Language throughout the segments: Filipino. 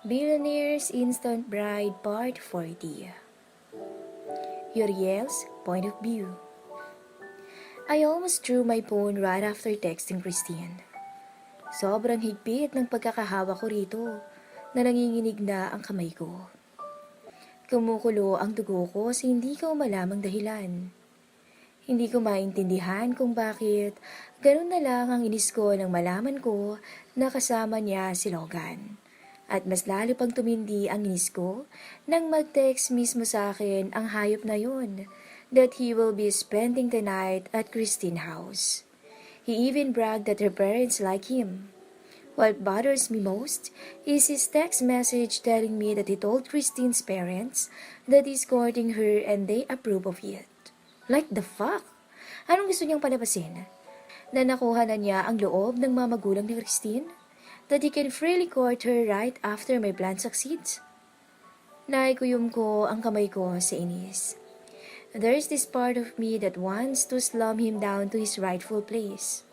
Billionaire's Instant Bride Part 40. Uriel's Point of View. I almost threw my phone right after texting Christine. Sobrang higpit ng pagkakahawa ko rito na nanginginig na ang kamay ko. Kumukulo ang dugo ko sa hindi ko malamang dahilan. Hindi ko maintindihan kung bakit ganun na lang ang inis ko nang malaman ko na kasama niya si Logan. At mas lalo pang tumindi ang inis ko nang mag-text mismo sa akin ang hayop na yun that he will be spending the night at Christine's house. He even bragged that her parents like him. What bothers me most is his text message telling me that he told Christine's parents that he's courting her and they approve of it. Like the fuck? Anong gusto niyang palabasin? Na nakuha na niya ang loob ng mga magulang ni Christine? That he can freely court her right after my plan succeeds? Naikuyom ko ang kamay ko sa inis. There's this part of me that wants to slam him down to his rightful place.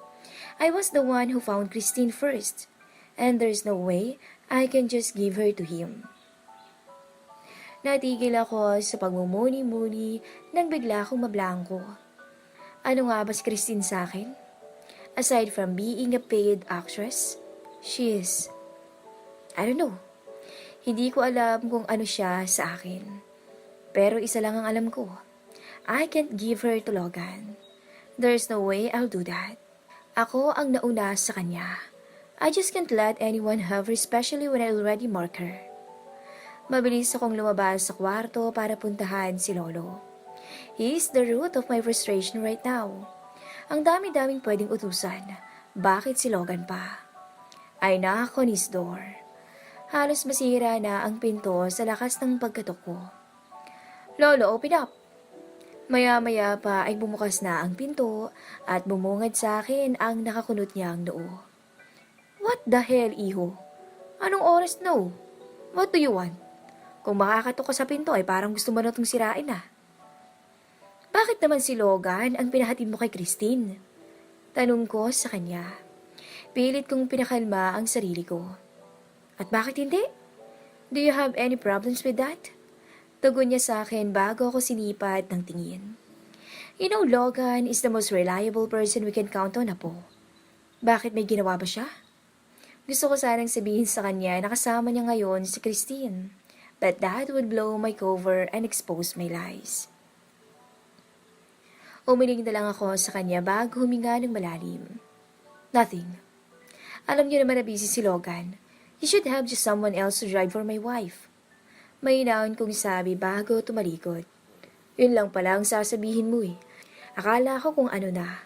I was the one who found Christine first, and there's no way I can just give her to him. Natigil ako sa pagmumuni-muni nang bigla akong mablangko. Ano nga ba si Christine sa akin? Aside from being a paid actress, she is, I don't know. Hindi ko alam kung ano siya sa akin. Pero isa lang ang alam ko. I can't give her to Logan. There's no way I'll do that. Ako ang nauna sa kanya. I just can't let anyone have her, especially when I already mark her. Mabilis akong lumabas sa kwarto para puntahan si Lolo. He is the root of my frustration right now. Ang dami-daming pwedeng utusan. Bakit si Logan pa? Ay knock on his door. Halos masira na ang pinto sa lakas ng pagkatok ko. Lolo, open up! Maya-maya pa ay bumukas na ang pinto at bumungad sa akin ang nakakunot niyang noo. What the hell, iho? Anong oras no? What do you want? Kung makakatok ka sa pinto ay parang gusto mo na itong sirain ah. Bakit naman si Logan ang pinahatid mo kay Christine? Tanong ko sa kanya. Pilit kong pinakalma ang sarili ko. At bakit hindi? Do you have any problems with that? Tugon niya sa akin bago ako sinipat ng tingin. You know, Logan is the most reliable person we can count on, Apo. Bakit may ginawa ba siya? Gusto ko sanang sabihin sa kanya na kasama niya ngayon si Christine. But that would blow my cover and expose my lies. Umiling na lang ako sa kanya bago huminga ng malalim. Nothing. Alam niyo naman na busy si Logan. He should have just someone else to drive for my wife. May inaon kong sabi bago tumalikod. Yun lang pala ang sasabihin mo eh. Akala ko kung ano na.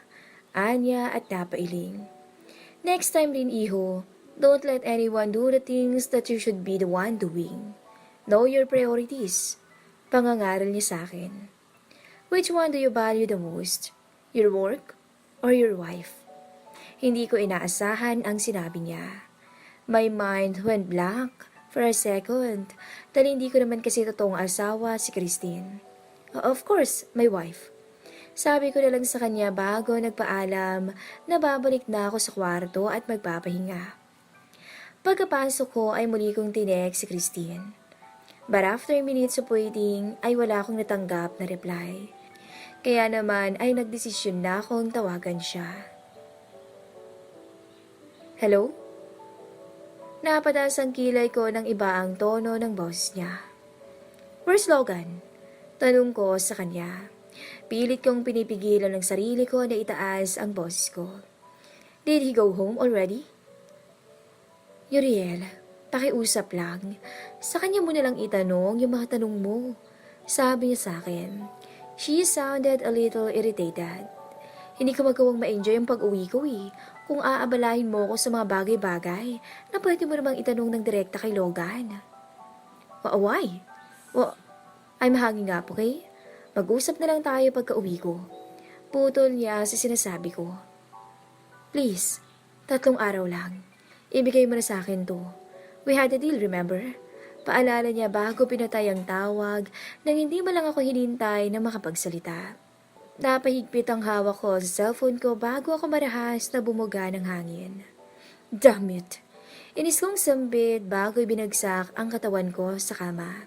Anya at napailing. Next time rin iho, don't let anyone do the things that you should be the one doing. Know your priorities. Pangangaral niya sa akin. Which one do you value the most? Your work or your wife? Hindi ko inaasahan ang sinabi niya. My mind went blank for a second dahil hindi ko naman kasi totoong asawa si Christine. Of course, my wife. Sabi ko na lang sa kanya bago nagpaalam na babalik na ako sa kwarto at magpapahinga. Pagkapasok ko ay muli kong tinext si Christine. But after minutes of waiting ay wala akong natanggap na reply. Kaya naman ay nagdesisyon na akong tawagan siya. Hello? Napataas ang kilay ko ng iba ang tono ng boses niya. Where's Logan? Tanong ko sa kanya. Pilit kong pinipigilan ng sarili ko na itaas ang boses ko. Did he go home already? Uriel, pakiusap lang. Sa kanya mo nalang itanong yung mga tanong mo. Sabi niya sa akin. She sounded a little irritated. Hindi ko magawang ma-enjoy ang pag-uwi ko eh. Kung aabalahin mo ko sa mga bagay-bagay na pwede mo namang itanong ng direkta kay Logan. Why? I'm hanging up, okay? Mag-usap na lang tayo pagka-uwi ko. Putol niya sa sinasabi ko. Please, 3 araw lang. Ibigay mo na sa akin to. We had a deal, remember? Paalala niya bago pinatay ang tawag nang hindi man lang ako hinintay na makapagsalita. Napahigpit ang hawak ko sa cellphone ko bago ako marahas na bumuga ng hangin. Damn it! Inis kong sambit bago binagsak ang katawan ko sa kama.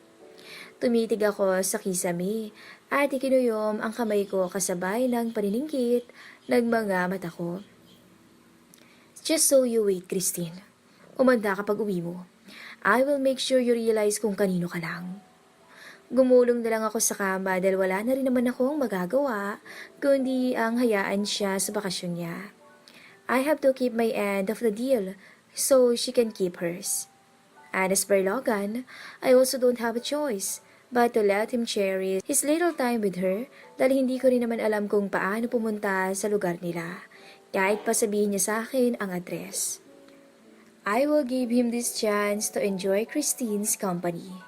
Tumitig ako sa kisame at ikinuyom ang kamay ko kasabay ng paniningkit ng mga mata ko. Just so you wait, Christine. Umanda kapag uwi mo. I will make sure you realize kung kanino ka lang. Gumulong na lang ako sa kama dahil wala na rin naman akong magagawa kundi ang hayaan siya sa bakasyon niya. I have to keep my end of the deal so she can keep hers. And as per Logan, I also don't have a choice but to let him cherish his little time with her dahil hindi ko rin naman alam kung paano pumunta sa lugar nila kahit pa sabihin niya sa akin ang address. I will give him this chance to enjoy Christine's company.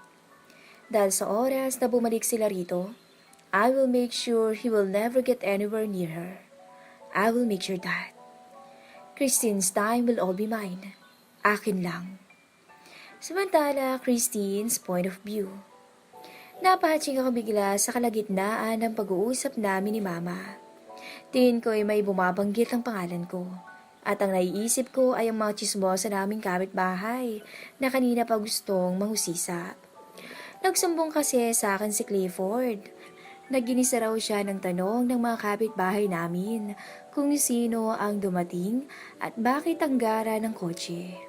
Dahil sa oras na bumalik sila rito, I will make sure he will never get anywhere near her. I will make sure that Christine's time will all be mine. Akin lang. Samantala, Christine's point of view. Napahatching ako bigla sa kalagitnaan ng pag-uusap namin ni Mama. Tingin ko ay may bumabanggit ang pangalan ko. At ang naiisip ko ay ang mga chismosa naming kapitbahay na kanina pa gustong mahusisa. Nagsumbong kasi sa akin si Clifford. Nagginisa raw siya ng tanong ng mga kapitbahay namin kung sino ang dumating at bakit ang gara ng kotse.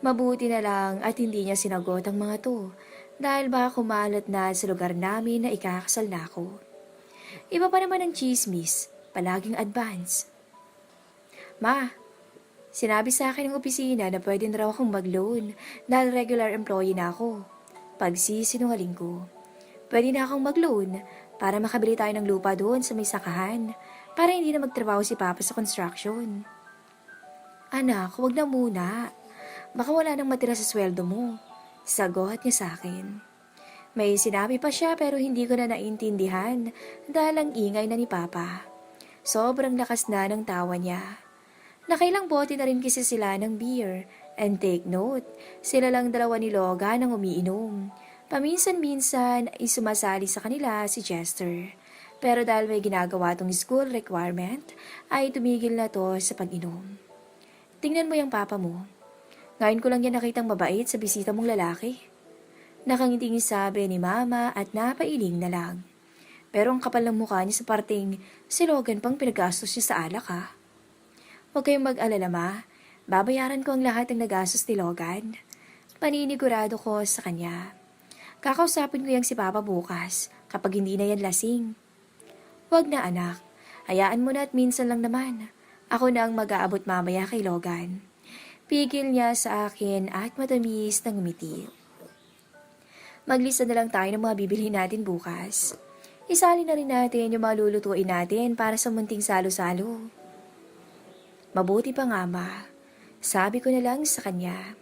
Mabuti na lang at hindi niya sinagot ang mga to dahil baka kumalat na sa lugar namin na ikakasal na ako. Iba pa naman ang chismis, palaging advance. Ma, sinabi sa akin ng opisina na pwede na raw akong mag-loan dahil regular employee na ako. Pagsisinungaling ko, pwede na akong mag-loan para makabili tayo ng lupa doon sa may sakahan para hindi na magtrabaho si Papa sa construction. Anak, huwag na muna. Baka wala nang matira sa sweldo mo. Sagot niya sa akin. May sinabi pa siya pero hindi ko na naintindihan dahil ang ingay na ni Papa. Sobrang lakas na ng tawa niya. Nakailang bote na rin kasi sila ng beer. And take note, sila lang dalawa ni Logan ang umiinom. Paminsan-minsan ay sumasali sa kanila si Chester. Pero dahil may ginagawa tong school requirement, ay tumigil na to sa pag-inom. Tingnan mo yung papa mo. Ngayon ko lang yan nakitang mabait sa bisita mong lalaki. Nakangiting sabi ni Mama at napailing na lang. Pero ang kapal ng mukha niya sa parting si Logan pang pinagastos niya sa alak ha. Huwag kayong mag-alala ma. Babayaran ko ang lahat ng nagastos ni Logan. Paninigurado ko sa kanya. Kakausapin ko yang si Papa bukas kapag hindi na yan lasing. Huwag na anak. Hayaan mo na at minsan lang naman. Ako na ang mag-aabot mamaya kay Logan. Pigil niya sa akin at matamis ng ngumiti. Maglista na lang tayo ng mga bibilhin natin bukas. Isali na rin natin yung mga lulutuin natin para sa munting salo-salo. Mabuti pa nga ma. Sabi ko na lang sa kanya.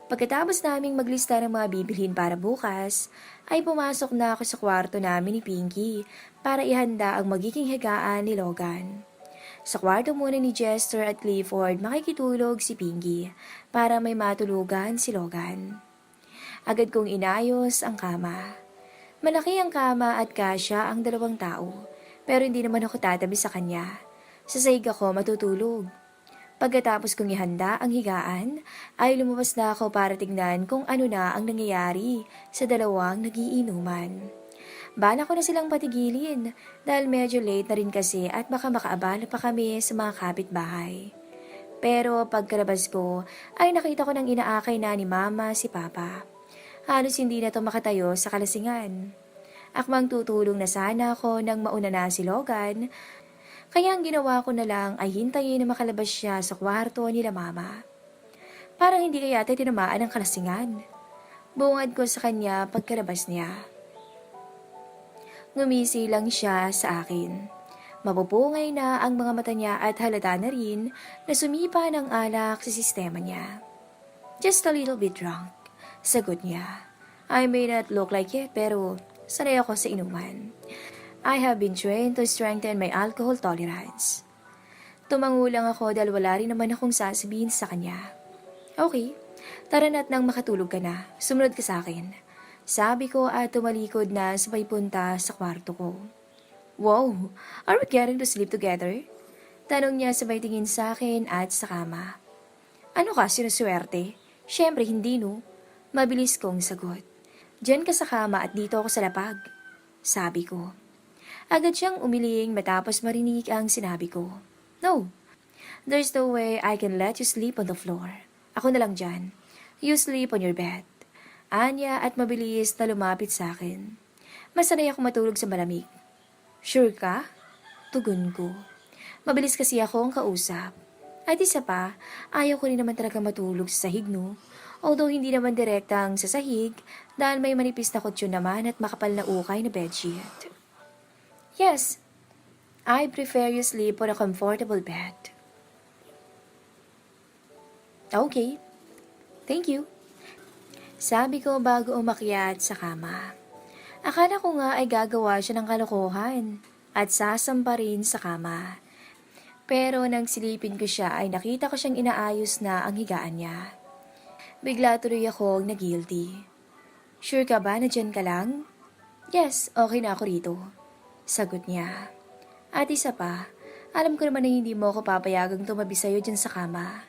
Pagkatapos naming maglista ng mga bibilhin para bukas, ay pumasok na ako sa kwarto namin ni Pinky para ihanda ang magiging higaan ni Logan. Sa kwarto muna ni Chester at Clifford makikitulog si Pinky para may matulugan si Logan. Agad kong inayos ang kama. Malaki ang kama at kasya ang 2 tao, pero hindi naman ako tatabi sa kanya. Sa sahig ako matutulog. Pagkatapos kong ihanda ang higaan, ay lumabas na ako para tignan kung ano na ang nangyayari sa 2 nagiinuman. Bala ko na silang patigilin dahil medyo late na rin kasi at baka makaabala pa kami sa mga kapitbahay. Pero pagkalabas ko ay nakita ko ng inaakay na ni Mama si Papa. Halos hindi na to makatayo sa kalasingan. Akmang tutulong na sana ako nang mauna na si Logan. Kaya ang ginawa ko na lang ay hintayin na makalabas siya sa kwarto nila Mama. Parang hindi kaya tayo tinamaan ng kalasingan. Bungad ko sa kanya pagkalabas niya. Ngumisi lang siya sa akin. Mapupungay na ang mga mata niya at halata na rin na sumipa ng alak sa sistema niya. Just a little bit drunk. Sagot niya. I may not look like it pero sanay ako sa inuman. I have been trained to strengthen my alcohol tolerance. Tumango lang ako dahil wala rin naman akong sasabihin sa kanya. Okay, tara na't nang makatulog ka na. Sumunod ka sa akin. Sabi ko at tumalikod na sabay punta sa kwarto ko. Wow, are we getting to sleep together? Tanong niya sabay tingin sa akin at sa kama. Ano ka, sinuswerte? Siyempre hindi no. Mabilis kong sagot. Diyan ka sa kama at dito ako sa lapag. Sabi ko. Agad siyang umiling matapos marinig ang sinabi ko. No, there's no way I can let you sleep on the floor. Ako na lang dyan. You sleep on your bed. Anya at mabilis na lumapit sa akin. Masanay ako matulog sa malamig. Sure ka? Tugon ko. Mabilis kasi ako ang kausap. At isa pa, ayaw ko rin naman talaga matulog sa sahig no. Although hindi naman direktang sa sahig dahil may manipis na kutsyon naman at makapal na ukay na bedsheet. Yes, I prefer you sleep on a comfortable bed. Okay, thank you. Sabi ko bago umakyat sa kama. Akala ko nga ay gagawa siya ng kalokohan at sasampa rin sa kama. Pero nang silipin ko siya ay nakita ko siyang inaayos na ang higaan niya. Bigla tuloy akong na-guilty. Sure ka ba na dyan ka lang? Yes, okay na ako rito. Sagot niya. At isa pa, alam ko naman na hindi mo ako papayagang tumabi sa'yo dyan sa kama.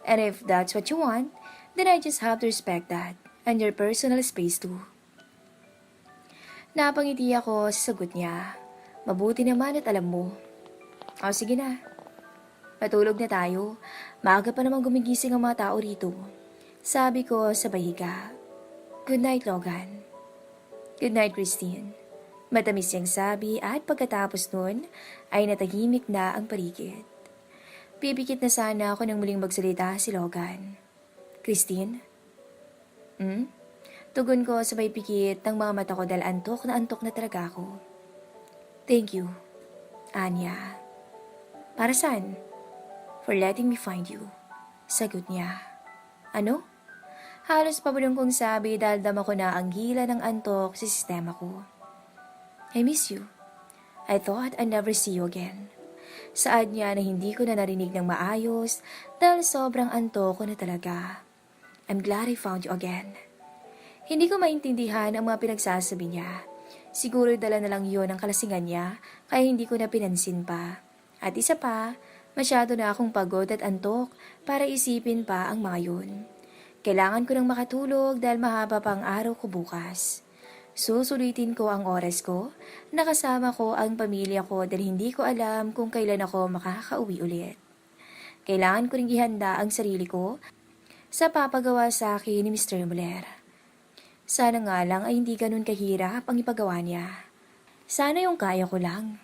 And if that's what you want, then I just have to respect that. And your personal space too. Napangiti ako sa sagot niya. Mabuti naman at alam mo. O sige na. Matulog na tayo. Maaga pa naman gumigising ang mga tao rito. Sabi ko sa higa. Good night, Logan. Good night, Christine. Matamis niyang sabi at pagkatapos nun ay natahimik na ang paligid. Pipikit na sana ako nang muling magsalita si Logan. Christine? Tugon ko sabay pikit ng mga mata ko dahil antok na talaga ako. Thank you, Anya. Para saan? For letting me find you. Sagot niya. Ano? Halos pabulong kong sabi dahil dama ko na ang gila ng antok sa sistema ko. I miss you. I thought I'd never see you again. Saad niya na hindi ko na narinig ng maayos dahil sobrang antok ko na talaga. I'm glad I found you again. Hindi ko maintindihan ang mga pinagsasabi niya. Siguro dala na lang yon ang kalasingan niya kaya hindi ko na pinansin pa. At isa pa, masyado na akong pagod at antok para isipin pa ang mga yun. Kailangan ko nang makatulog dahil mahaba pa ang araw ko bukas. Susulitin ko ang oras ko, nakasama ko ang pamilya ko dahil hindi ko alam kung kailan ako makakauwi ulit. Kailangan ko ring ihanda ang sarili ko sa papagawa sa akin ni Mr. Muller. Sana nga lang ay hindi ganun kahirap ang ipagawa niya. Sana yung kaya ko lang.